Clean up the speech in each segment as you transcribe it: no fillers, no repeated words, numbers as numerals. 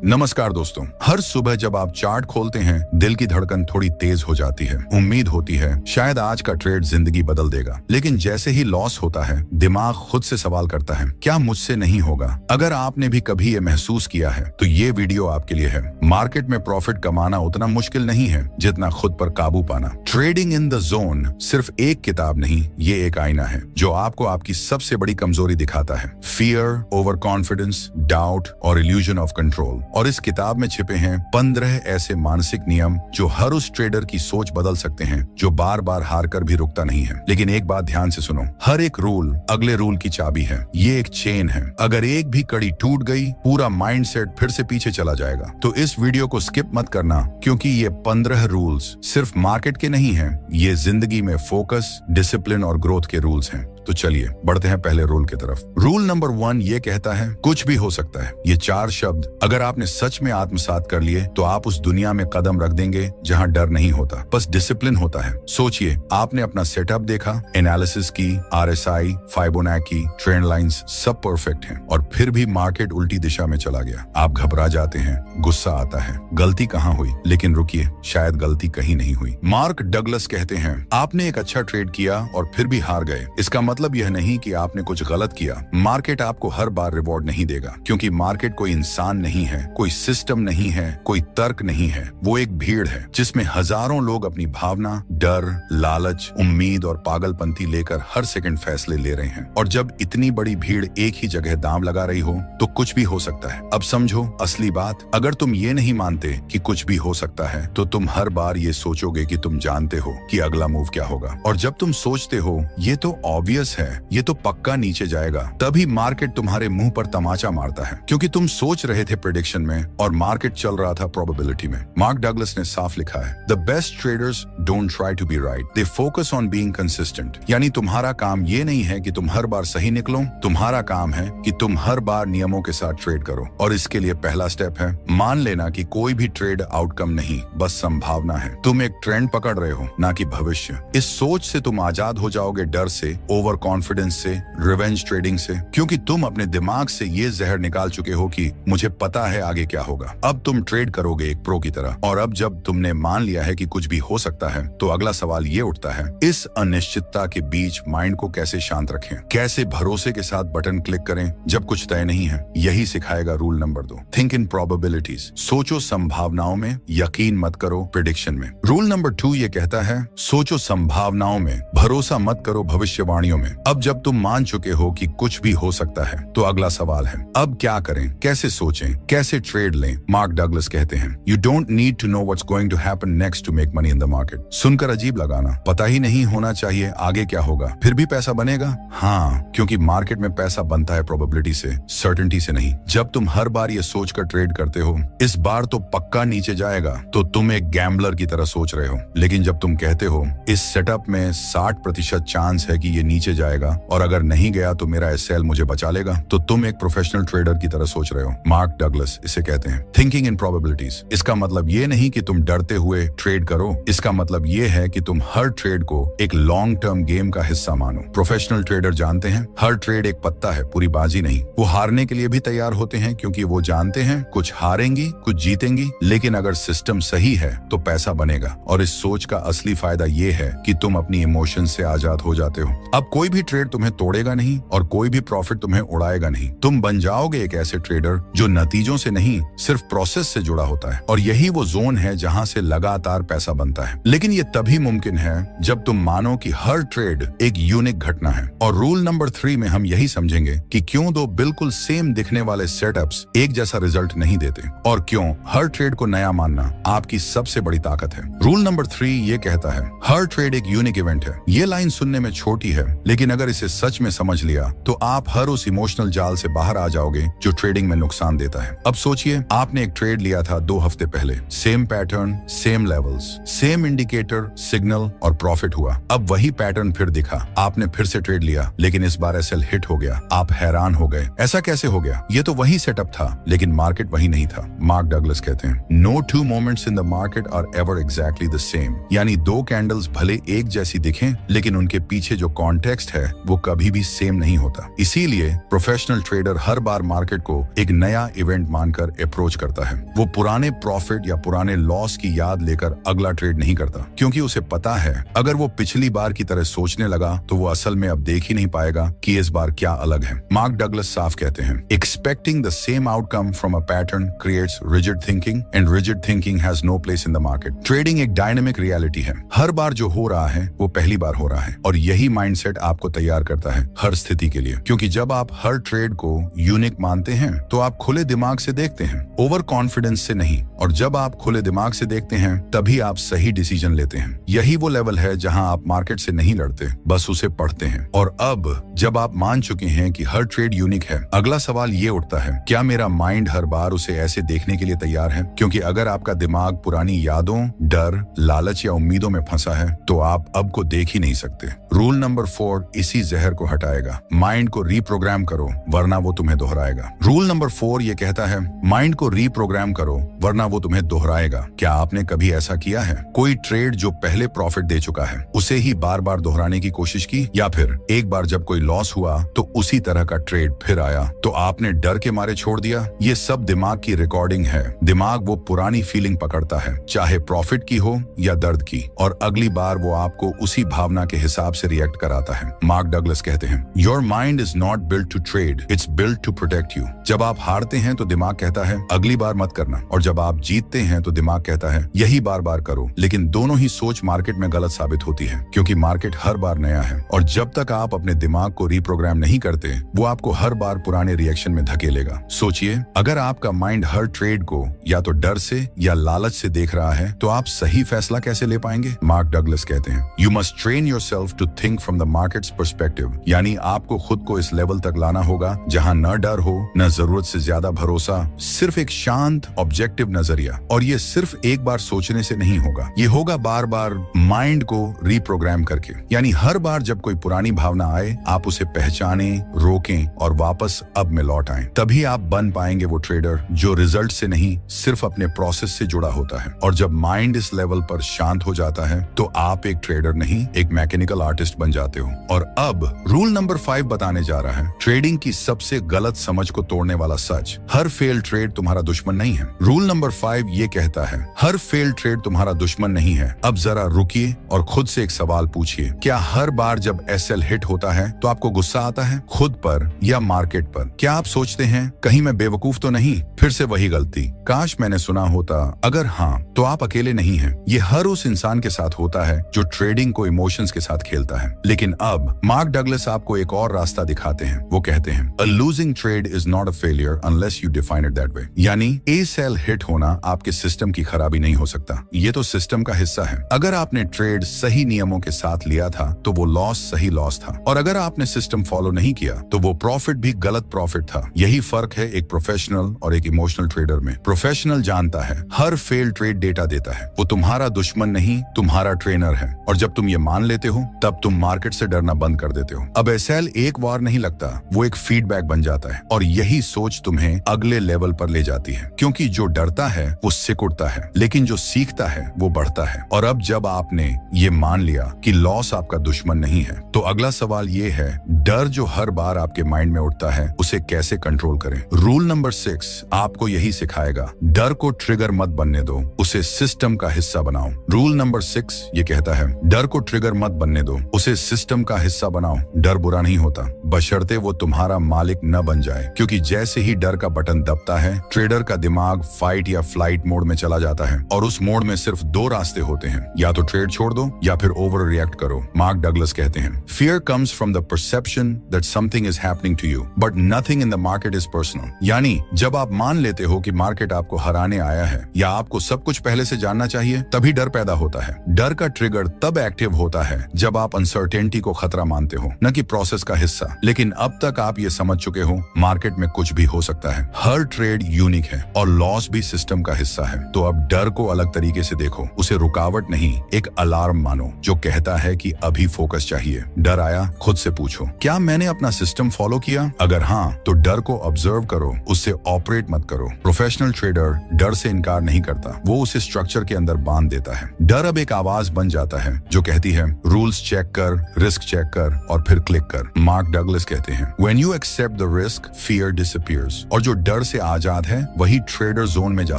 नमस्कार दोस्तों, हर सुबह जब आप चार्ट खोलते हैं दिल की धड़कन थोड़ी तेज हो जाती है। उम्मीद होती है शायद आज का ट्रेड जिंदगी बदल देगा, लेकिन जैसे ही लॉस होता है दिमाग खुद से सवाल करता है, क्या मुझसे नहीं होगा? अगर आपने भी कभी ये महसूस किया है तो ये वीडियो आपके लिए है। मार्केट में प्रॉफिट कमाना उतना मुश्किल नहीं है जितना खुद पर काबू पाना। ट्रेडिंग इन द जोन सिर्फ एक किताब नहीं, ये एक आईना है जो आपको आपकी सबसे बड़ी कमजोरी दिखाता है। फियर, ओवर कॉन्फिडेंस, डाउट और इल्यूजन ऑफ कंट्रोल। और इस किताब में छिपे हैं 15 ऐसे मानसिक नियम जो हर उस ट्रेडर की सोच बदल सकते हैं जो बार बार हार कर भी रुकता नहीं है। लेकिन एक बात ध्यान से सुनो, हर एक रूल अगले रूल की चाबी है। ये एक चेन है, अगर एक भी कड़ी टूट गई पूरा माइंडसेट फिर से पीछे चला जाएगा। तो इस वीडियो को स्किप मत करना, क्योंकि ये 15 रूल्स सिर्फ मार्केट के नहीं हैं, ये जिंदगी में फोकस, डिसिप्लिन और ग्रोथ के रूल्स हैं। तो चलिए बढ़ते हैं पहले रूल की तरफ। रूल नंबर 1 ये कहता है, कुछ भी हो सकता है। ये 4 शब्द अगर आपने सच में आत्मसात कर लिए तो आप उस दुनिया में कदम रख देंगे जहां डर नहीं होता, बस डिसिप्लिन होता है। सोचिए, आपने अपना सेटअप देखा, एनालिसिस की, RSI, फाइबोनाची, ट्रेंड लाइंस सब परफेक्ट हैं, और फिर भी मार्केट उल्टी दिशा में चला गया। आप घबरा जाते हैं, गुस्सा आता है, गलती कहाँ हुई? लेकिन रुकिए, शायद गलती कहीं नहीं हुई। मार्क डगलस कहते हैं, आपने एक अच्छा ट्रेड किया और फिर भी हार गए, इसका मतलब यह नहीं कि आपने कुछ गलत किया। मार्केट आपको हर बार रिवॉर्ड नहीं देगा, क्योंकि मार्केट कोई इंसान नहीं है, कोई सिस्टम नहीं है, कोई तर्क नहीं है। वो एक भीड़ है जिसमें हजारों लोग अपनी भावना, डर, लालच, उम्मीद और पागलपंती लेकर हर सेकंड फैसले ले रहे हैं। और जब इतनी बड़ी भीड़ एक ही जगह दांव लगा रही हो तो कुछ भी हो सकता है। अब समझो असली बात, अगर तुम ये नहीं मानते कि कुछ भी हो सकता है तो तुम हर बार ये सोचोगे कि तुम जानते हो कि अगला मूव क्या होगा। और जब तुम सोचते हो ये तो ऑब्वियस है, ये तो पक्का नीचे जाएगा, तभी मार्केट तुम्हारे मुंह पर तमाचा मारता है, क्योंकि तुम सोच रहे थे प्रेडिक्शन में और मार्केट चल रहा था प्रोबेबिलिटी में। मार्क डगलस ने साफ लिखा है, the best traders don't try to be right, they focus on being consistent. यानी तुम्हारा काम ये नहीं है कि तुम हर बार सही निकलो, तुम्हारा काम है कि तुम हर बार नियमों के साथ ट्रेड करो। और इसके लिए पहला स्टेप है मान लेना कि कोई भी ट्रेड आउटकम नहीं, बस संभावना है। तुम एक ट्रेंड पकड़ रहे हो, ना कि भविष्य। इस सोच से तुम आजाद हो जाओगे डर से, ओवर कॉन्फिडेंस से, रिवेंज ट्रेडिंग से, क्योंकि तुम अपने दिमाग से ये जहर निकाल चुके हो कि मुझे पता है आगे क्या होगा। अब तुम ट्रेड करोगे एक प्रो की तरह। और अब जब तुमने मान लिया है कि कुछ भी हो सकता है, तो अगला सवाल ये उठता है, इस अनिश्चितता के बीच माइंड को कैसे शांत रखें, कैसे भरोसे के साथ बटन क्लिक करें जब कुछ तय नहीं है। यही सिखाएगा rule number 2, think in probabilities. सोचो संभावनाओं में, यकीन मत करो प्रेडिक्शन में। रूल नंबर 2 ये कहता है, सोचो संभावनाओं में, भरोसा मत करो भविष्यवाणियों में। अब जब तुम मान चुके हो कि कुछ भी हो सकता है, तो अगला सवाल है, अब क्या करें, कैसे सोचें, कैसे ट्रेड लें? मार्क डगलस कहते हैं, you don't need to know what's going to happen next to make money in the market. सुनकर अजीब लगाना, पता ही नहीं होना चाहिए आगे क्या होगा, फिर भी पैसा बनेगा। हाँ, क्योंकि मार्केट में पैसा बनता है प्रोबेबिलिटी से, सर्टेनिटी से नहीं। जब तुम हर बार ये सोचकर ट्रेड करते हो, इस बार तो पक्का नीचे जाएगा, तो तुम एक गैम्बलर की तरह सोच रहे हो। लेकिन जब तुम कहते हो इस सेटअप में 60% चांस है कि ये नीचे जाएगा, और अगर नहीं गया तो मेरा एसएल मुझे बचा लेगा, तो तुम एक प्रोफेशनल ट्रेडर की तरह सोच रहे हो। मार्क डगलस इसे कहते हैं थिंकिंग इन प्रोबेबिलिटीज। इसका मतलब ये नहीं कि तुम डरते हुए ट्रेड करो, इसका मतलब ये है कि तुम हर ट्रेड को एक लॉन्ग टर्म गेम का हिस्सा मानो। प्रोफेशनल ट्रेडर जानते हैं हर ट्रेड एक पत्ता है, पूरी बाजी नहीं। वो हारने के लिए भी तैयार होते हैं, क्योंकि वो जानते हैं कुछ हारेंगी, कुछ जीतेंगी, लेकिन अगर सिस्टम सही है तो पैसा बनेगा। और इस सोच का असली फायदा ये है कि तुम अपनी इमोशन से आजाद हो जाते हो। अब कोई भी ट्रेड तुम्हें तोड़ेगा नहीं और कोई भी प्रॉफिट तुम्हें उड़ाएगा नहीं। तुम बन जाओगे एक ऐसे ट्रेडर जो नतीजों से नहीं, सिर्फ प्रोसेस से जुड़ा होता है। और यही वो जोन है जहां से लगातार पैसा बनता है। लेकिन ये तभी मुमकिन है जब तुम मानो कि हर ट्रेड एक यूनिक घटना है। और रूल नंबर 3 में हम यही समझेंगे कि क्यों दो बिल्कुल सेम दिखने वाले सेटअप्स एक जैसा रिजल्ट नहीं देते, और क्यों हर ट्रेड को नया मानना आपकी सबसे बड़ी ताकत है। रूल नंबर 3 ये कहता है, हर ट्रेड एक यूनिक इवेंट है। ये लाइन सुनने में छोटी है, लेकिन अगर इसे सच में समझ लिया तो आप हर उस इमोशनल जाल से बाहर आ जाओगे जो ट्रेडिंग में नुकसान देता है। अब सोचिए, आपने एक ट्रेड लिया था 2 हफ्ते पहले, same pattern, same levels, same indicator, signal और प्रॉफिट हुआ। अब वही पैटर्न फिर दिखा, आपने फिर से ट्रेड लिया, लेकिन इस बार एसएल हिट हो गया। आप हैरान हो गए, ऐसा कैसे हो गया? ये तो वही सेटअप था, लेकिन मार्केट वही नहीं था। मार्क डगलस कहते हैं, no 2 moments in the market are ever exactly the same. यानी 2 कैंडल्स भले एक जैसी दिखें, लेकिन उनके पीछे जो कॉन्टेक्स्ट कॉन्टेक्स्ट है वो कभी भी सेम नहीं होता। इसीलिए प्रोफेशनल ट्रेडर हर बार मार्केट को एक नया इवेंट मानकर अप्रोच करता है। वो पुराने प्रॉफिट या पुराने लॉस की याद लेकर अगला ट्रेड नहीं करता, क्योंकि उसे पता है अगर वो पिछली बार की तरह सोचने लगा तो वो असल में अब देख ही नहीं पाएगा कि इस बार क्या अलग है। मार्क डगलस साफ कहते हैं, expecting the same outcome from a pattern creates rigid thinking and rigid thinking has no place in the market. Trading एक डायनेमिक रियलिटी है। हर बार जो हो रहा है वो पहली बार हो रहा है, और यही माइंडसेट आपको तैयार करता है हर स्थिति के लिए। क्योंकि जब आप हर ट्रेड को यूनिक मानते हैं तो आप खुले दिमाग से देखते हैं, ओवर कॉन्फिडेंस से नहीं। और जब आप खुले दिमाग से देखते हैं तभी आप सही डिसीजन लेते हैं। यही वो लेवल है जहां आप मार्केट से नहीं लड़ते, बस उसे पढ़ते हैं। और अब जब आप मान चुके हैं कि हर ट्रेड यूनिक है, अगला सवाल ये उठता है, क्या मेरा माइंड हर बार उसे ऐसे देखने के लिए तैयार है? क्योंकि अगर आपका दिमाग पुरानी यादों, डर, लालच या उम्मीदों में फंसा है तो आप अब को देख ही नहीं सकते। रूल नंबर 4 इसी जहर को हटाएगा। माइंड को रीप्रोग्राम करो वरना वो तुम्हें दोहराएगा। रूल नंबर 4 ये कहता है, माइंड को रीप्रोग्राम करो वरना वो तुम्हें दोहराएगा। क्या आपने कभी ऐसा किया है? कोई ट्रेड जो पहले प्रॉफिट दे चुका है उसे ही बार बार दोहराने की कोशिश की, या फिर एक बार जब कोई लॉस हुआ तो उसी तरह का ट्रेड फिर आया तो आपने डर के मारे छोड़ दिया? ये सब दिमाग की रिकॉर्डिंग है। दिमाग वो पुरानी फीलिंग पकड़ता है, चाहे प्रॉफिट की हो या दर्द की, और अगली बार वो आपको उसी भावना के हिसाब से रिएक्ट कराता है। मार्क डगलस कहते हैं, your mind is not built to trade, it's built to protect you. जब आप हारते हैं तो दिमाग कहता है अगली बार मत करना, और जब आप जीतते हैं तो दिमाग कहता है यही बार बार करो। लेकिन दोनों ही सोच मार्केट में गलत साबित होती है, क्योंकि मार्केट हर बार नया है, और जब तक आप अपने दिमाग को रीप्रोग्राम नहीं करते वो आपको हर बार पुराने रिएक्शन में धकेलेगा। सोचिए, अगर आपका माइंड हर ट्रेड को या तो डर से या लालच से देख रहा है तो आप सही फैसला कैसे ले पाएंगे? मार्क डगलस कहते हैं, you must train yourself to think from the market's perspective. यानी आपको खुद को इस लेवल तक लाना होगा जहां न डर हो, न जरूरत से ज्यादा भरोसा, सिर्फ एक शांत ऑब्जेक्टिव नजरिया। और ये सिर्फ एक बार सोचने से नहीं होगा, ये होगा बार बार माइंड को रीप्रोग्राम करके। यानी हर बार जब कोई पुरानी भावना आए आप उसे पहचाने, रोकें और वापस अब में लौट आएं। तभी आप बन पाएंगे वो ट्रेडर जो रिजल्ट से नहीं सिर्फ अपने प्रोसेस से जुड़ा होता है। और जब माइंड इस लेवल पर शांत हो जाता है तो आप एक ट्रेडर नहीं, एक मैकेनिकल आर्टिस्ट बन जाते हो। और अब रूल नंबर 5 बताने जा रहा है, ट्रेडिंग की सबसे गलत समझ को तोड़ने वाला सच। हर फेल ट्रेड तुम्हारा दुश्मन नहीं है। रूल नंबर 5 ये कहता है, हर फेल ट्रेड तुम्हारा दुश्मन नहीं है। अब जरा रुकिए और खुद से एक सवाल पूछिए, क्या हर बार जब एसएल हिट होता है तो आपको गुस्सा आता है, खुद पर या मार्केट पर? क्या आप सोचते हैं कहीं मैं बेवकूफ तो नहीं, फिर से वही गलती, काश मैंने सुना होता? अगर हाँ तो आप अकेले नहीं हैं। ये हर उस इंसान के साथ होता है जो ट्रेडिंग को इमोशंस के साथ खेलता है। लेकिन अब मार्क डगलस आपको एक और रास्ता दिखाते हैं। वो कहते हैं, a losing trade is not a failure unless you define it that way. यानी ए सेल हिट होना आपके सिस्टम की खराबी नहीं हो सकता, ये तो सिस्टम का हिस्सा है। अगर आपने ट्रेड सही नियमों के साथ लिया था तो वो लॉस सही लॉस था, और अगर आपने सिस्टम फॉलो नहीं किया तो वो प्रॉफिट भी गलत प्रॉफिट था। यही फर्क है एक प्रोफेशनल और एक इमोशनल ट्रेडर में। प्रोफेशनल जानता है हर फेल ट्रेड डेटा देता है, वो तुम्हारा दुश्मन नहीं तुम्हारा ट्रेनर है। और जब तुम ये मान लेते हो तब तुम मार्केट से डरना बंद कर देते हो। अब एसएल एक वार नहीं लगता, वो एक फीडबैक बन जाता है, और यही सोच तुम्हें अगले लेवल पर ले जाती है। क्योंकि जो डरता है वो सिकुड़ता है, लेकिन जो सीखता है वो बढ़ता है। और अब जब आपने ये मान लिया कि लॉस आपका दुश्मन नहीं है तो अगला सवाल ये है, डर जो हर बार आपके माइंड में उठता है उसे कैसे कंट्रोल करें? रूल नंबर 6 आपको यही सिखाएगा, डर को ट्रिगर मत बनने दो, उसे सिस्टम का हिस्सा बनाओ। रूल नंबर 6 ये कहता है, डर को ट्रिगर मत बनने दो, उसे सिस्टम का हिस्सा बनाओ। डर बुरा नहीं होता, बशर्ते वो तुम्हारा मालिक न बन जाए। क्योंकि जैसे ही डर का बटन दबता है ट्रेडर का दिमाग फाइट या फ्लाइट मोड में चला जाता है, और उस मोड में सिर्फ 2 रास्ते होते हैं, या तो ट्रेड छोड़ दो या फिर ओवर रिएक्ट करो। मार्क डगलस कहते हैं, fear comes from the perception that something is happening to you but nothing in the market is personal. यानी जब आप मान लेते हो कि मार्केट आपको हराने आया है या आपको सब कुछ पहले से जानना चाहिए, तभी डर पैदा होता है। डर का ट्रिगर तब एक्टिव होता है जब आप अनसर्टेनिटी को खतरा मानते हो, न कि प्रोसेस का हिस्सा। लेकिन अब तक आप ये समझ चुके हो मार्केट में कुछ भी हो सकता है, हर ट्रेड यूनिक है और लॉस भी सिस्टम का हिस्सा है। तो अब डर को अलग तरीके से देखो, उसे रुकावट नहीं एक अलार्म मानो जो कहता है कि अभी फोकस चाहिए। डर आया, खुद से पूछो, क्या मैंने अपना सिस्टम फॉलो किया? अगर हाँ तो डर को ऑब्जर्व करो, उससे ऑपरेट मत करो। प्रोफेशनल ट्रेडर डर से इनकार नहीं करता, वो उसे स्ट्रक्चर के अंदर बांध देता है। डर अब एक आवाज बन जाता है जो कहती है रूल्स चेक कर, रिस्क चेक कर और फिर क्लिक कर। मार्क डगलस कहते हैं when you accept the risk fear disappears. और जो डर से आजाद है वही ट्रेडर जोन में जा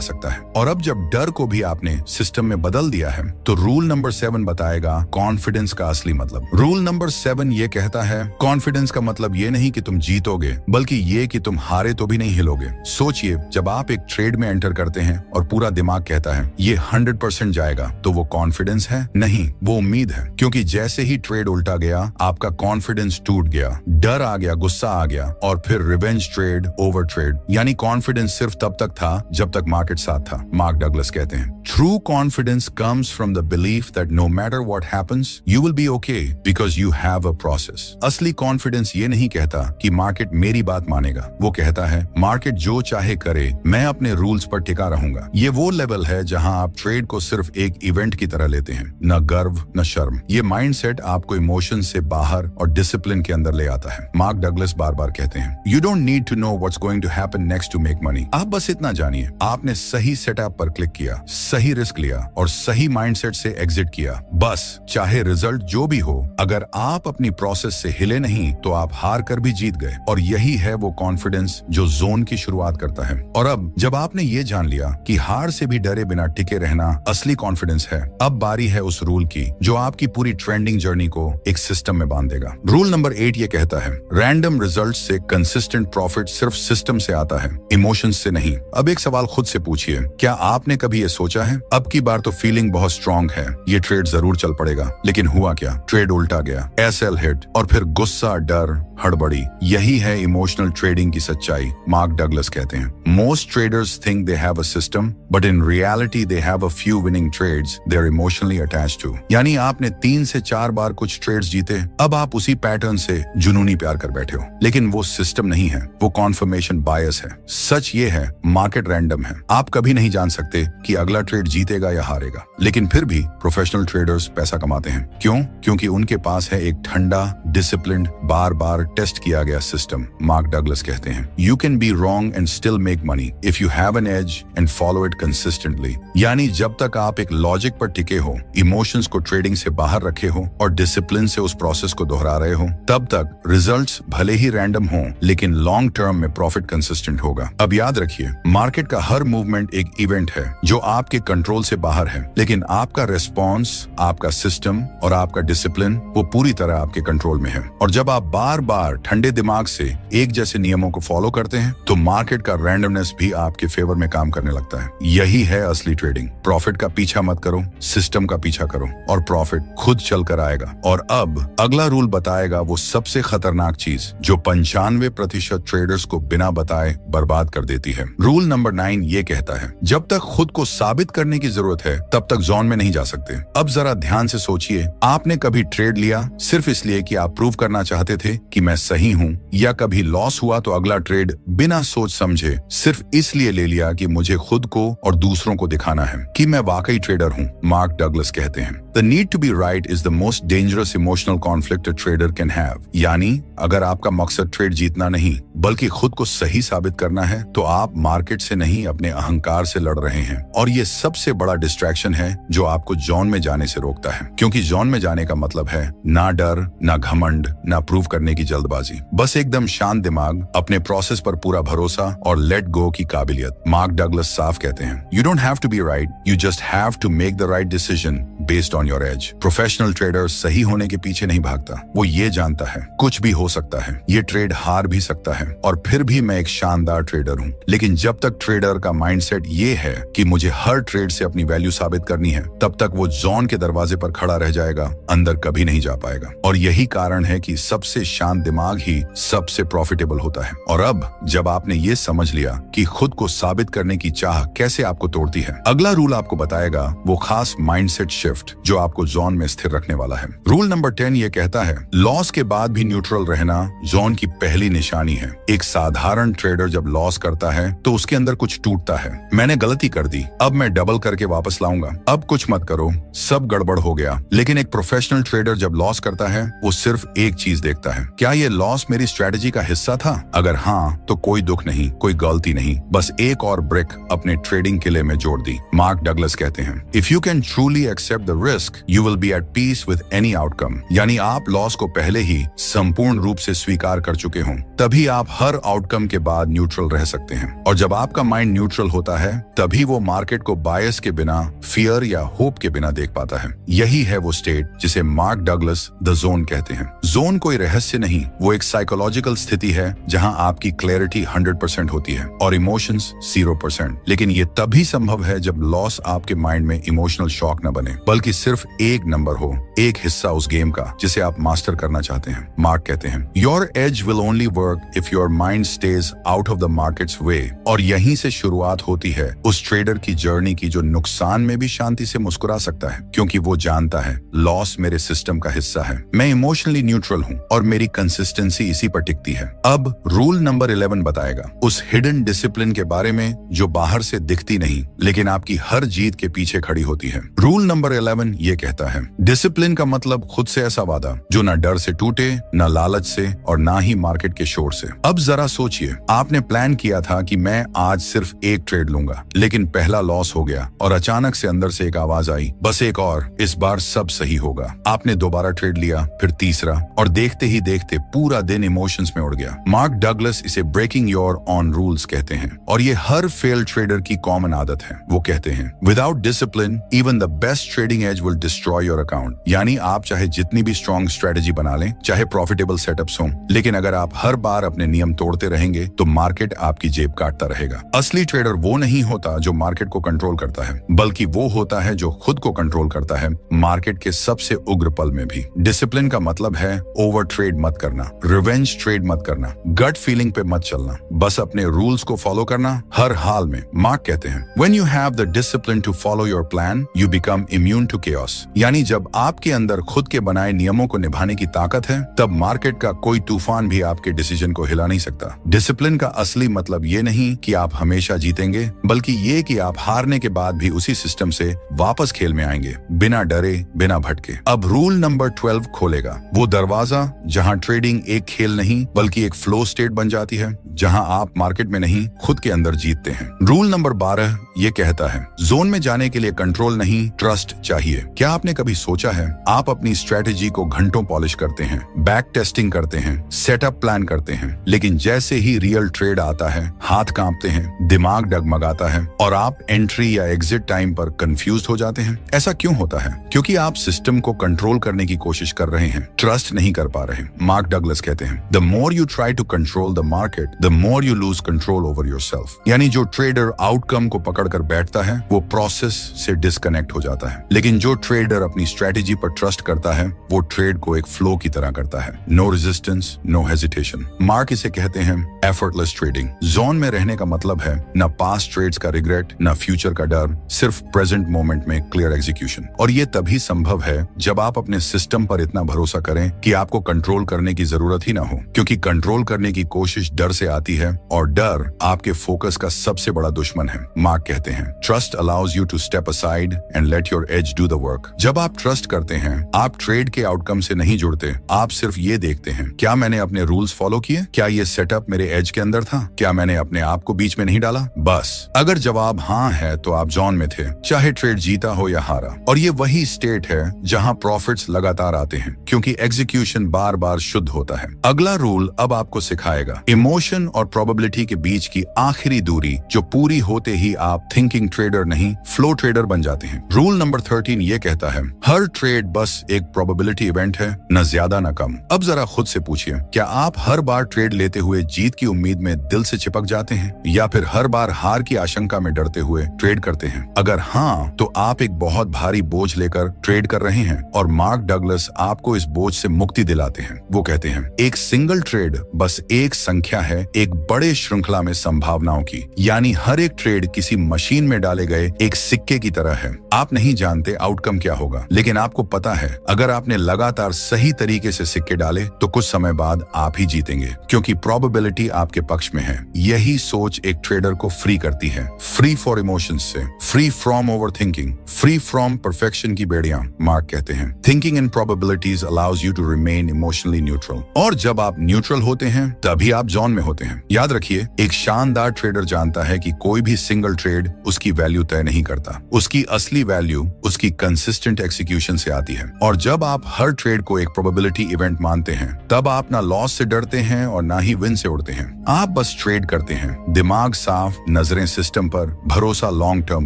सकता है। और अब जब डर को भी आपने सिस्टम में बदल दिया है तो रूल नंबर 7 बताएगा कॉन्फिडेंस का असली मतलब। रूल नंबर 7 ये कहता है कॉन्फिडेंस का मतलब ये नहीं कि तुम जीतोगे, बल्कि ये कि तुम हारे तो भी नहीं हिलोगे। सोचिए, जब आप एक ट्रेड में एंटर करते हैं और पूरा दिमाग कहता है ये 100% जाएगा, तो वो कॉन्फिडेंस है? नहीं, वो उम्मीद है। क्योंकि जैसे ही ट्रेड उल्टा गया आपका कॉन्फिडेंस टूट गया, डर आ गया, गुस्सा आ गया और फिर रिवेंज ट्रेड, ओवर ट्रेड। यानी कॉन्फिडेंस सिर्फ तब तक था जब तक मार्केट साथ था। मार्क डगलस कहते हैं true confidence comes from the belief that no matter what happens you will be okay because you have a process. असली कॉन्फिडेंस ये नहीं कहता कि मार्केट मेरी बात मानेगा, वो कहता है मार्केट जो चाहे करे, मैं अपने रूल्स पर टिका रहूंगा। ये वो लेवल है जहां आप ट्रेड को सिर्फ एक इवेंट की तरह लेते हैं, न गर्व न शर्म। ये माइंडसेट आपको इमोशन से बाहर और डिसिप्लिन के अंदर ले आता है। मार्क डगलस बार बार कहते हैं you don't need to know what's going to happen next to make money. आप बस इतना जानिए आपने सही सेटअप पर क्लिक किया, सही रिस्क लिया और सही माइंडसेट से एग्जिट किया। बस चाहे रिजल्ट जो भी हो, अगर आप अपनी प्रोसेस से हिले नहीं तो आप हार कर भी जीत गए। और यही है वो कॉन्फिडेंस जो जोन की शुरुआत करता है। और अब जब आपने ये जान लिया कि हार से भी डरे बिना टिके रहना असली कॉन्फिडेंस है, अब बारी है उस रूल की जो आपकी पूरी ट्रेंडिंग जर्नी को एक सिस्टम में बांध देगा। रूल नंबर 8 ये कहता है रैंडम रिजल्ट से कंसिस्टेंट प्रॉफिट सिर्फ सिस्टम से आता है, इमोशंस से नहीं। अब एक सवाल खुद से पूछिए, क्या आपने कभी ये सोचा है अब की बार तो फीलिंग बहुत स्ट्रांग है, ये ट्रेड जरूर चल पड़ेगा, लेकिन हुआ क्या? ट्रेड उल्टा गया, एसएल हिट और फिर गुस्सा, डर, हड़बड़ी। यही है इमोशनल ट्रेडिंग की सच्चाई। मार्क डगलस कहते हैं most traders think they have a system but in reality they have a few winning trades they are emotionally attached to. यानी आपने 3 से 4 बार कुछ ट्रेड्स जीते, अब आप उसी पैटर्न से जुनूनी प्यार कर बैठे हो। लेकिन वो सिस्टम नहीं है, वो कॉन्फर्मेशन बायस है। सच ये है मार्केट रैंडम है, आप कभी नहीं जान सकते कि अगला ट्रेड जीतेगा या हारेगा। लेकिन फिर भी प्रोफेशनल ट्रेडर्स पैसा कमाते हैं। क्यों? क्योंकि उनके पास है एक ठंडा, डिसिप्लिन्ड, बार बार टेस्ट किया गया सिस्टम। मार्क डगलस कहते हैं you can be wrong and still make money if you have an edge and follow it consistently. यानी जब तक आप एक लॉजिक पर टिके हो, इमोशंस को ट्रेडिंग से बाहर रखे हो और डिसिप्लिन से उस प्रोसेस को दोहरा रहे हो, तब तक रिजल्ट्स भले ही रैंडम हो लेकिन लॉन्ग टर्म में प्रॉफिट कंसिस्टेंट होगा। अब याद रखिए, मार्केट का हर मूवमेंट एक इवेंट है जो आपके कंट्रोल से बाहर है, लेकिन आपका रेस्पॉन्स, आपका सिस्टम और आपका डिसिप्लिन वो पूरी तरह आपके कंट्रोल में है। और जब आप बार बार ठंडे दिमाग से एक जैसे नियमों को फॉलो करते हैं तो मार्केट का रैंडमनेस भी आपके फेवर में काम करने लगता है। यही है असली ट्रेडिंग। प्रॉफिट का पीछा मत करो, सिस्टम का पीछा करो और प्रॉफिट खुद चल कर आएगा। और अब अगला रूल बताएगा वो सबसे खतरनाक चीज जो 95% ट्रेडर्स को बिना बताए बर्बाद कर देती है। रूल नंबर 9 ये कहता है जब तक खुद को साबित करने की जरूरत है तब तक जोन में नहीं जा सकते। अब जरा ध्यान से सोचिए, आपने कभी ट्रेड लिया सिर्फ इसलिए कि आप प्रूव करना चाहते थे कि मैं सही हूं, या कभी लॉस हुआ तो अगला ट्रेड बिना सोच समझे सिर्फ इसलिए ले लिया कि मुझे खुद को और दूसरों को दिखाना है कि मैं वाकई ट्रेडर हूं। मार्क डगलस कहते हैं the need to be right is the most dangerous emotional conflict a trader can have. यानी अगर आपका मकसद ट्रेड जीतना नहीं बल्कि खुद को सही साबित करना है तो आप मार्केट से नहीं अपने अहंकार से लड़ रहे हैं। और ये सबसे बड़ा डिस्ट्रैक्शन है जो आपको जोन में जाने से रोकता है, क्योंकि जोन में जाने का मतलब है ना डर, ना घमंड, ना प्रूव करने की जल्दबाजी, बस एकदम शांत दिमाग, अपने प्रोसेस पर पूरा भरोसा और लेट गो की काबिलियत। मार्क डगलस साफ कहते हैं you don't have to be right, you just have to make the right decision based on your edge. Professional trader सही होने के पीछे नहीं भागता, वो ये जानता है कुछ भी हो सकता है, ये ट्रेड हार भी सकता है और फिर भी मैं एक शानदार ट्रेडर हूँ। लेकिन जब तक ट्रेडर का माइंडसेट ये है कि मुझे हर ट्रेड से अपनी वैल्यू साबित करनी है, तब तक वो जोन के दरवाजे पर खड़ा रह जाएगा, अंदर कभी नहीं जा पाएगा। और यही कारण है कि सबसे शांत दिमाग ही सबसे प्रॉफिटेबल होता है। और अब जब आपने ये समझ लिया कि खुद को साबित करने की चाह कैसे आपको तोड़ती है, अगला रूल आपको बताएगा वो खास माइंडसेट शिफ्ट शिफ्ट जो आपको जोन में स्थिर रखने वाला है। रूल नंबर 10 ये कहता है लॉस के बाद भी न्यूट्रल रहना जोन की पहली निशानी है। एक साधारण ट्रेडर जब लॉस करता है तो उसके अंदर कुछ टूटता है। मैंने गलती कर दी, अब मैं डबल करके वापस लाऊंगा, अब कुछ मत करो, सब गड़बड़ हो गया। लेकिन एक प्रोफेशनल ट्रेडर जब लॉस करता है वो सिर्फ एक चीज देखता है, क्या ये लॉस मेरी स्ट्रेटजी का हिस्सा था? अगर हाँ तो कोई दुख नहीं, कोई गलती नहीं, बस एक और ब्रिक अपने ट्रेडिंग किले में जोड़ दी। मार्क डगलस कहते हैं if you can truly accept the risk you will be at peace with any outcome. यानी आप लॉस को पहले ही संपूर्ण रूप से स्वीकार कर चुके हों, तभी आप हर आउटकम के बाद न्यूट्रल रह सकते हैं। और जब आपका माइंड न्यूट्रल होता है तभी वो मार्केट को बायस के बिना, फियर या होप के बिना देख पाता है। यही है वो स्टेट जिसे मार्क डगलस द जोन कहते हैं। जोन कोई रहस्य नहीं, वो एक साइकोलॉजिकल स्थिति है जहां आपकी क्लैरिटी 100% होती है और इमोशंस 0%। लेकिन ये तभी संभव है जब लॉस आपके माइंड में इमोशनल शॉक न बने, बल्कि सिर्फ एक नंबर हो, एक हिस्सा उस गेम का जिसे आप मास्टर करना चाहते हैं। मार्क कहते हैं your edge will only work if your mind stays out of the market's way. और यहीं से शुरुआत होती है उस ट्रेडर की जर्नी की जो नुकसान में भी शांति से मुस्कुरा सकता है, क्योंकि वो जानता है लॉस मेरे सिस्टम का हिस्सा है, मैं इमोशनली न्यूट्रल हूँ और मेरी कंसिस्टेंसी इसी पर टिकती है। अब रूल नंबर 11 बताएगा उस हिडन डिसिप्लिन के बारे में जो बाहर से दिखती नहीं लेकिन आपकी हर जीत के पीछे खड़ी होती है। रूल नंबर 11 ये कहता है डिसिप्लिन का मतलब खुद से ऐसा वादा जो ना डर से टूटे, ना लालच से और ना ही मार्केट के शोर से। अब जरा सोचिए, आपने प्लान किया था कि मैं आज सिर्फ एक ट्रेड लूंगा, लेकिन पहला लॉस हो गया और अचानक से अंदर से एक आवाज आई, बस एक और, इस बार सब सही होगा। आपने दोबारा ट्रेड लिया, फिर तीसरा, और देखते ही देखते पूरा दिन इमोशंस में उड़ गया। मार्क डगलस इसे ब्रेकिंग योर ऑन रूल्स कहते हैं और ये हर फेल ट्रेडर की कॉमन आदत है। वो कहते हैं without discipline even the best trading edge will destroy your account. यानी आप चाहे जितनी भी स्ट्रॉन्ग स्ट्रेटजी बना लें, चाहे प्रॉफिटेबल सेटअप्स हों, लेकिन अगर आप हर बार अपने नियम तोड़ते रहेंगे तो मार्केट आपकी जेब काटता रहेगा। असली ट्रेडर वो नहीं होता जो मार्केट को कंट्रोल करता है, बल्कि वो होता है जो खुद को कंट्रोल करता है मार्केट के सबसे उग्र पल में भी। डिसिप्लिन का मतलब है ओवर ट्रेड मत करना, रिवेंज ट्रेड मत करना, गट फीलिंग पे मत चलना, बस अपने रूल्स को फॉलो करना हर हाल में। मार्क कहते हैं when you have the discipline to follow your plan you become immune to chaos. यानी जब आपके अंदर खुद के बनाए नियमों को निभाने की ताकत है तब मार्केट का कोई तूफान भी आपके डिसीजन को हिला नहीं सकता। डिसिप्लिन का असली मतलब ये नहीं कि आप हमेशा जीतेंगे, बल्कि ये कि आप हारने के बाद भी उसी सिस्टम से वापस खेल में आएंगे, बिना डरे, बिना भटके। अब रूल नंबर 12 खोलेगा वो दरवाजा जहां ट्रेडिंग एक खेल नहीं बल्कि एक फ्लो स्टेट बन जाती है, जहां आप मार्केट में नहीं खुद के अंदर जीतते हैं। रूल नंबर 12 ये कहता है जोन में जाने के लिए कंट्रोल नहीं, ट्रस्ट चाहिए। क्या आपने कभी सोचा है आप अपनी स्ट्रेटेजी को घंटों पॉलिश करते हैं, बैक टेस्टिंग करते हैं, सेटअप प्लान करते हैं, लेकिन जैसे ही रियल ट्रेड आता है हाथ कांपते हैं, दिमाग डगमगाता है और आप एंट्री या एग्जिट टाइम पर कंफ्यूज हो जाते हैं। ऐसा क्यों होता है? क्योंकि आप सिस्टम को कंट्रोल करने की कोशिश कर रहे हैं, ट्रस्ट नहीं कर पा रहे। मार्क डगलस कहते हैं the more you try to control the market the more you lose control over yourself. यानी जो ट्रेडर आउटकम को पकड़कर बैठता है वो प्रोसेस से डिस्कनेक्ट हो जाता है, लेकिन जो ट्रेडर अपनी स्ट्रेटेजी पर ट्रस्ट करता है वो ट्रेड को एक फ्लो की तरह करता है। No resistance, no hesitation. Mark इसे कहते हैं एफर्टलेस ट्रेडिंग। जोन में रहने का मतलब है न पास्ट ट्रेड्स का रिग्रेट, न फ्यूचर का डर, सिर्फ प्रेजेंट मोमेंट में क्लियर एग्जीक्यूशन। और ये तभी संभव है जब आप अपने सिस्टम पर इतना भरोसा करें कि आपको कंट्रोल करने की जरूरत ही ना हो, क्योंकि कंट्रोल करने की कोशिश डर से आती है और डर आपके फोकस का सबसे बड़ा दुश्मन है। मार्क कहते हैं trust allows you to step aside and let your edge do the work. जब आप ट्रस्ट करते हैं आप ट्रेड के आउटकम से नहीं जुड़ते, आप सिर्फ ये देखते हैं क्या मैंने अपने रूल्स फॉलो किए, क्या ये सेटअप मेरे एज के अंदर था, क्या मैंने अपने आप को बीच में नहीं डाला। बस अगर जवाब हाँ है तो आप जोन में थे, चाहे ट्रेड जीता हो या हारा। और ये वही स्टेट है जहां प्रॉफिट्स लगातार आते हैं, क्योंकि एग्जीक्यूशन बार बार शुद्ध होता है। अगला रूल अब आपको सिखाएगा इमोशन और प्रोबेबिलिटी के बीच की आखिरी दूरी, जो पूरी होते ही आप थिंकिंग ट्रेडर नहीं फ्लो ट्रेडर बन जाते हैं। रूल नंबर 13 ये कहता है हर ट्रेड बस एक प्रोबेबिलिटी इवेंट है, न ज्यादा न कम। अब जरा खुद से पूछिए, क्या आप हर बार ट्रेड लेते हुए जीत की उम्मीद में दिल से चिपक जाते हैं या फिर हर बार हार की आशंका में डरते हुए ट्रेड करते हैं? अगर हाँ तो आप एक बहुत भारी बोझ लेकर ट्रेड कर रहे हैं और मार्क डगलस आपको इस बोझ से मुक्ति दिलाते हैं। वो कहते हैं एक सिंगल ट्रेड बस एक संख्या है एक बड़े श्रृंखला में संभावनाओं की, यानी हर एक ट्रेड किसी मशीन में डाले गए एक सिक्के की तरह है। आप नहीं जानते आउटकम क्या होगा, लेकिन आपको पता है अगर आपने लगातार सही तरीके से सिक्के डाले तो कुछ समय बाद आप ही जीतेंगे, क्योंकि प्रोबेबिलिटी आपके पक्ष में है। यही सोच एक ट्रेडर को फ्री करती है, फ्री फॉर इमोशंस से, free from over thinking, free from perfection की बेड़ियां। मार्क कहते हैं thinking in probabilities allows you to remain emotionally neutral, और जब आप न्यूट्रल होते हैं तभी आप जोन में होते हैं। याद रखिए, एक शानदार ट्रेडर जानता है कि कोई भी सिंगल ट्रेड उसकी वैल्यू तय नहीं करता। उसकी असली वैल्यू उसकी कंसिस्टेंट एग्जीक्यूशन से आती है। और जब आप हर ट्रेड को एक प्रोबेबिलिटी इवेंट मानते हैं, तब आप ना लॉस से डरते हैं और ना ही विन से उड़ते हैं। आप बस ट्रेड करते हैं, दिमाग साफ, नजरें सिस्टम पर, भरोसा लॉन्ग टर्म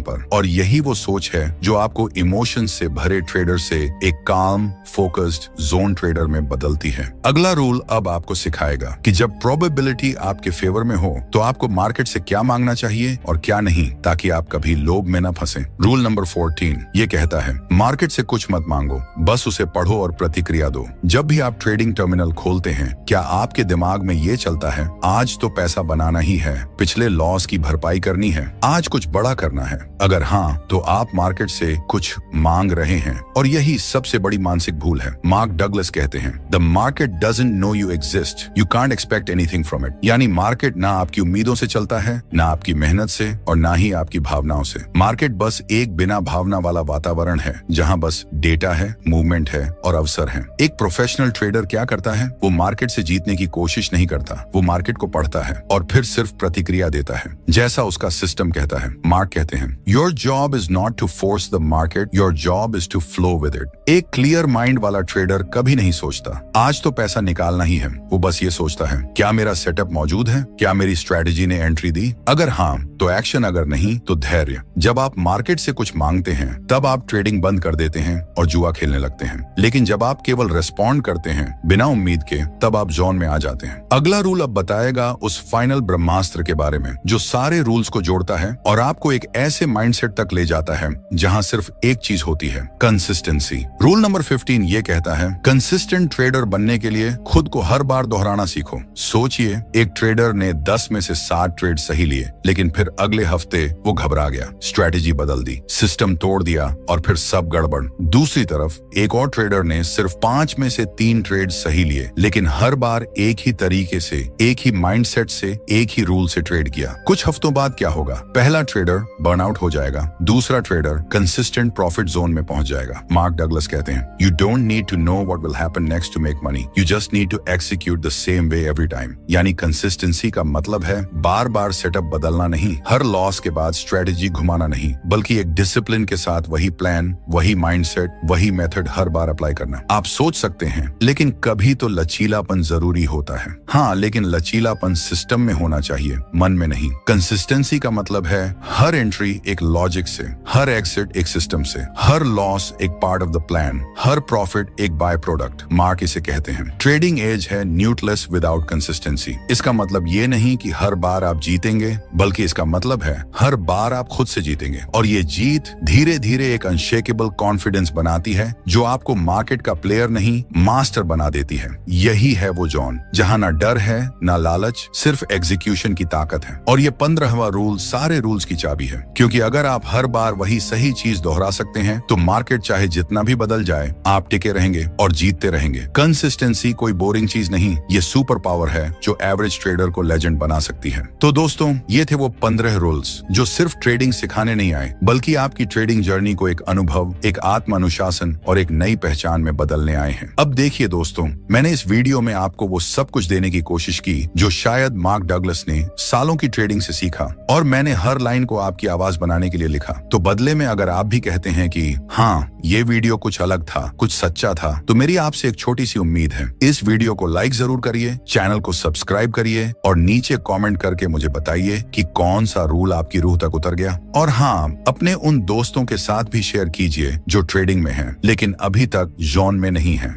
पर। और यही वो सोच है जो आपको इमोशन से भरे ट्रेडर से एक काम, फोकस्ड जोन ट्रेडर में बदलती है। अगला रूल अब आपको सिखाएगा कि जब प्रोबेबिलिटी आपके फेवर में हो तो आपको मार्केट से क्या मांगना चाहिए और क्या नहीं, ताकि आप कभी लोभ में न फंसे। रूल नंबर 14 ये कहता है मार्केट से कुछ मत मांगो, बस उसे पढ़ो और प्रतिक्रिया दो। जब भी आप ट्रेडिंग टर्मिनल खोलते हैं, क्या आपके दिमाग में ये चलता है आज तो पैसा बनाना ही है, पिछले लॉस की भरपाई करनी है, आज कुछ बड़ा करना है? अगर हाँ, तो आप मार्केट से कुछ मांग रहे हैं, और यही सबसे बड़ी मानसिक भूल है। मार्क डगलस कहते हैं the market doesn't know you exist, you can't expect anything from it. यानी मार्केट ना आपकी उम्मीदों से चलता है, ना आपकी मेहनत से, और ना ही आपकी भावनाओं से। मार्केट बस एक बिना भावना वाला वातावरण है जहां बस डेटा है, मूवमेंट है और अवसर है। एक प्रोफेशनल ट्रेडर क्या करता है? वो मार्केट से जीतने की कोशिश नहीं करता, वो मार्केट को पढ़ता है और फिर सिर्फ प्रतिक्रिया देता है जैसा उसका सिस्टम कहता है। मार्क कहते हैं your job is not to force the market, your job is to flow with it. एक क्लियर माइंड वाला ट्रेडर कभी नहीं सोचता आज तो पैसा निकालना ही है। वो बस ये सोचता है क्या मेरा सेटअप मौजूद है, क्या मेरी स्ट्रेटेजी ने एंट्री दी, अगर हाँ तो एक्शन, अगर नहीं तो धैर्य। जब आप मार्केट से कुछ मांगते हैं तब आप ट्रेडिंग बंद कर देते हैं और जुआ खेलने लगते हैं, लेकिन जब आप केवल रिस्पॉन्ड करते हैं बिना उम्मीद के, तब आप जोन में आ जाते हैं। अगला रूल अब बताएगा उस फाइनल ब्रह्मास्त्र के बारे में जो सारे रूल्स को जोड़ता है और आपको एक ऐसे माइंडसेट तक ले जाता है जहां सिर्फ एक चीज होती है, कंसिस्टेंसी। रूल नंबर 15 ये कहता है कंसिस्टेंट ट्रेडर बनने के लिए खुद को हर बार दोहराना सीखो। सोचिए, एक ट्रेडर ने 10 में से 7 ट्रेड सही लिए, लेकिन फिर अगले हफ्ते वो घबरा गया, स्ट्रेटेजी बदल दी, सिस्टम तोड़ दिया और फिर सब गड़बड़। दूसरी तरफ एक और ट्रेडर ने सिर्फ 5 में से 3 ट्रेड सही लिए, लेकिन हर बार एक ही तरीके से, एक ही माइंडसेट से, एक ही रूल से ट्रेड किया। कुछ हफ्तों बाद क्या होगा? पहला ट्रेडर बर्नआउट हो जाएगा, दूसरा ट्रेडर कंसिस्टेंट प्रॉफिट जोन में पहुंच जाएगा। मार्क डगलस कहते हैं you don't need to know what will happen next to make money, you just need to execute the same way every time. यानी कंसिस्टेंसी का मतलब है बार बार सेटअप बदलना नहीं, हर लॉस के बाद स्ट्रेटेजी घुमाना नहीं, बल्कि एक डिसिप्लिन के साथ वही प्लान, वही माइंडसेट, वही मेथड हर बार अप्लाई करना। आप सोच सकते हैं लेकिन कभी तो लचीलापन जरूरी होता है। हाँ, लेकिन लचीलापन सिस्टम में होना चाहिए, मन में नहीं। कंसिस्टेंसी का मतलब है हर एंट्री एक लॉजिक से, हर एग्जिट एक सिस्टम से, हर लॉस एक part of the plan, her profit एक बाय प्रोडक्ट। मार्क इसे कहते हैं ट्रेडिंग एज है न्यूट्रलेस विदाउट कंसिस्टेंसी। इसका मतलब ये नहीं कि हर बार आप जीतेंगे, बल्कि इसका मतलब है हर बार आप खुद से जीतेंगे, और ये जीत धीरे धीरे एक अनशेकेबल कॉन्फिडेंस बनाती है जो आपको मार्केट का प्लेयर नहीं, मास्टर बना देती है। यही है वो जोन जहां ना डर है, ना लालच, सिर्फ एग्जीक्यूशन की ताकत है। और ये 15वां रूल सारे रूल्स की चाबी है, क्योंकि अगर आप हर बार वही सही चीज दोहरा सकते हैं तो मार्केट चाहे जितना भी बदल जाए, आप टिके रहेंगे और जीतते रहेंगे। कंसिस्टेंसी कोई बोरिंग चीज नहीं, ये सुपर पावर है जो एवरेज ट्रेडर को लेजेंड बना सकती है। तो दोस्तों, ये थे वो 15 रूल्स जो सिर्फ ट्रेडिंग सिखाने नहीं आए, बल्कि आपकी ट्रेडिंग जर्नी को एक अनुभव, एक आत्म अनुशासन और एक नई पहचान में बदलने आए हैं। अब देखिए दोस्तों, मैंने इस वीडियो में आपको वो सब कुछ देने की कोशिश की जो शायद मार्क डगलस ने सालों की ट्रेडिंग से सीखा, और मैंने हर लाइन को आपकी आवाज बनाने के लिए लिखा। तो बदले में अगर आप भी कहते हैं कि हाँ, ये वीडियो कुछ अलग था, कुछ सच्चा था, तो मेरी आपसे एक छोटी सी उम्मीद है, इस वीडियो को लाइक जरूर करिए, चैनल को सब्सक्राइब करिए और नीचे कमेंट करके मुझे बताइए कि कौन सा रूल आपकी रूह तक उतर गया। और हाँ, अपने उन दोस्तों के साथ भी शेयर कीजिए जो ट्रेडिंग में हैं लेकिन अभी तक जोन में नहीं है।